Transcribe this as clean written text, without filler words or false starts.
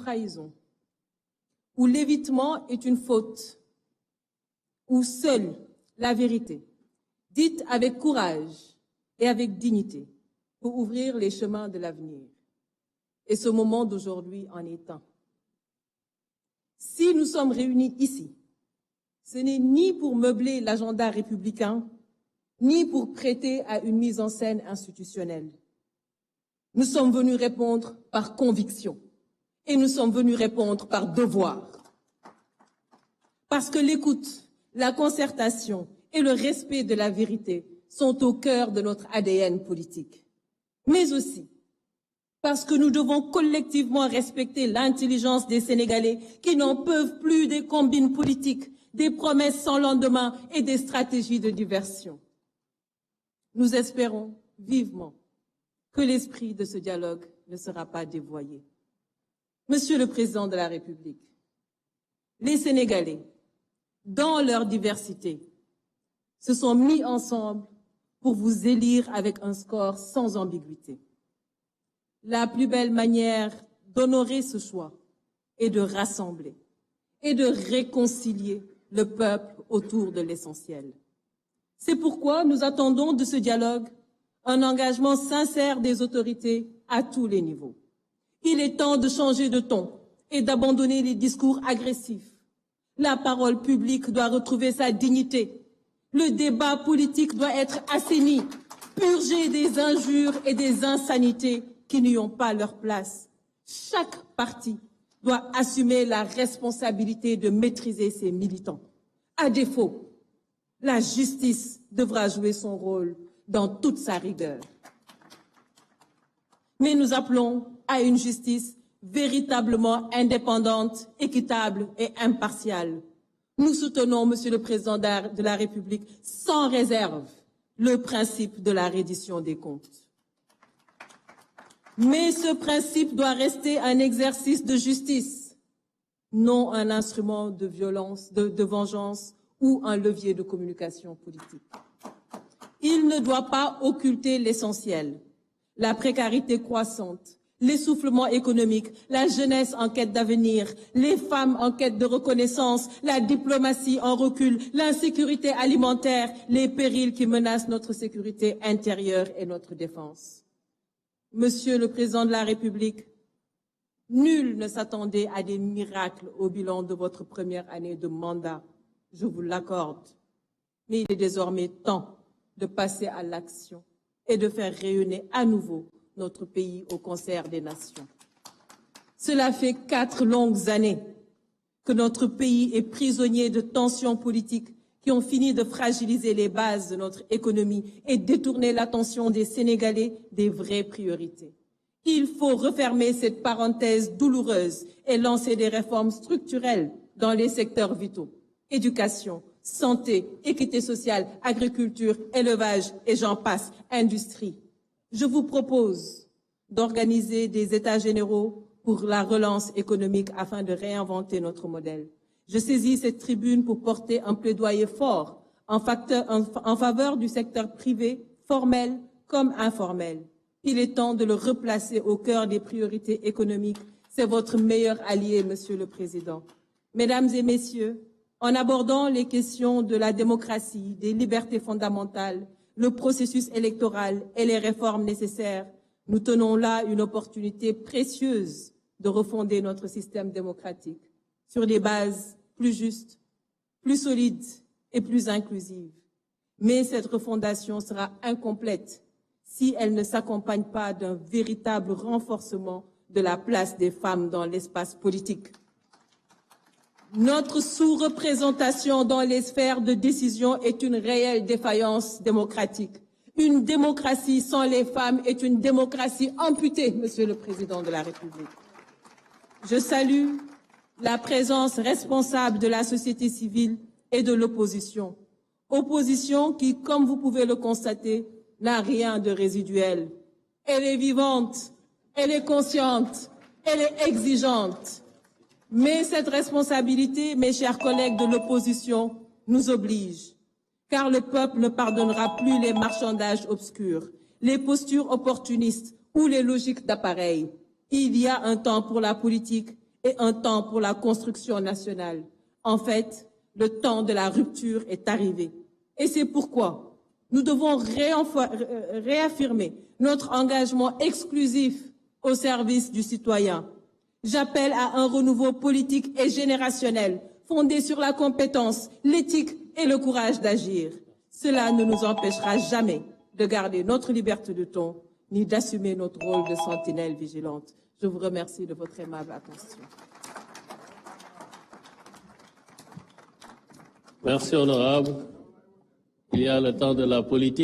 trahison, où l'évitement est une faute, où seule la vérité, dite avec courage et avec dignité, peut ouvrir les chemins de l'avenir. Et ce moment d'aujourd'hui en est un. Si nous sommes réunis ici, ce n'est ni pour meubler l'agenda républicain, ni pour prêter à une mise en scène institutionnelle. Nous sommes venus répondre par conviction et nous sommes venus répondre par devoir. Parce que l'écoute, la concertation et le respect de la vérité sont au cœur de notre ADN politique. Mais aussi parce que nous devons collectivement respecter l'intelligence des Sénégalais qui n'en peuvent plus des combines politiques, des promesses sans lendemain et des stratégies de diversion. Nous espérons vivement que l'esprit de ce dialogue ne sera pas dévoyé. Monsieur le Président de la République, les Sénégalais, dans leur diversité, se sont mis ensemble pour vous élire avec un score sans ambiguïté. La plus belle manière d'honorer ce choix est de rassembler et de réconcilier le peuple autour de l'essentiel. C'est pourquoi nous attendons de ce dialogue un engagement sincère des autorités à tous les niveaux. Il est temps de changer de ton et d'abandonner les discours agressifs. La parole publique doit retrouver sa dignité. Le débat politique doit être assaini, purgé des injures et des insanités qui n'y ont pas leur place. Chaque parti doit assumer la responsabilité de maîtriser ses militants. À défaut, la justice devra jouer son rôle dans toute sa rigueur. Mais nous appelons à une justice véritablement indépendante, équitable et impartiale. Nous soutenons, Monsieur le Président de la République, sans réserve, le principe de la reddition des comptes. Mais ce principe doit rester un exercice de justice, non un instrument de violence, de vengeance ou un levier de communication politique. Il ne doit pas occulter l'essentiel, la précarité croissante, l'essoufflement économique, la jeunesse en quête d'avenir, les femmes en quête de reconnaissance, la diplomatie en recul, l'insécurité alimentaire, les périls qui menacent notre sécurité intérieure et notre défense. Monsieur le Président de la République, nul ne s'attendait à des miracles au bilan de votre première année de mandat, je vous l'accorde. Mais il est désormais temps de passer à l'action et de faire rayonner à nouveau notre pays au concert des nations. Cela fait 4 longues années que notre pays est prisonnier de tensions politiques qui ont fini de fragiliser les bases de notre économie et détourner l'attention des Sénégalais des vraies priorités. Il faut refermer cette parenthèse douloureuse et lancer des réformes structurelles dans les secteurs vitaux, éducation, santé, équité sociale, agriculture, élevage et j'en passe, industrie. Je vous propose d'organiser des états généraux pour la relance économique afin de réinventer notre modèle. Je saisis cette tribune pour porter un plaidoyer fort en faveur du secteur privé, formel comme informel. Il est temps de le replacer au cœur des priorités économiques. C'est votre meilleur allié, Monsieur le Président. Mesdames et Messieurs, en abordant les questions de la démocratie, des libertés fondamentales, le processus électoral et les réformes nécessaires, nous tenons là une opportunité précieuse de refonder notre système démocratique sur des bases plus justes, plus solides et plus inclusives. Mais cette refondation sera incomplète si elle ne s'accompagne pas d'un véritable renforcement de la place des femmes dans l'espace politique. Notre sous-représentation dans les sphères de décision est une réelle défaillance démocratique. Une démocratie sans les femmes est une démocratie amputée, Monsieur le Président de la République. Je salue la présence responsable de la société civile et de l'opposition. Opposition qui, comme vous pouvez le constater, n'a rien de résiduel. Elle est vivante, elle est consciente, elle est exigeante. Mais cette responsabilité, mes chers collègues de l'opposition, nous oblige. Car le peuple ne pardonnera plus les marchandages obscurs, les postures opportunistes ou les logiques d'appareil. Il y a un temps pour la politique et un temps pour la construction nationale. En fait, le temps de la rupture est arrivé. Et c'est pourquoi nous devons réaffirmer notre engagement exclusif au service du citoyen. J'appelle à un renouveau politique et générationnel fondé sur la compétence, l'éthique et le courage d'agir. Cela ne nous empêchera jamais de garder notre liberté de ton, ni d'assumer notre rôle de sentinelle vigilante. Je vous remercie de votre aimable attention. Merci, honorable. Il y a le temps de la politique.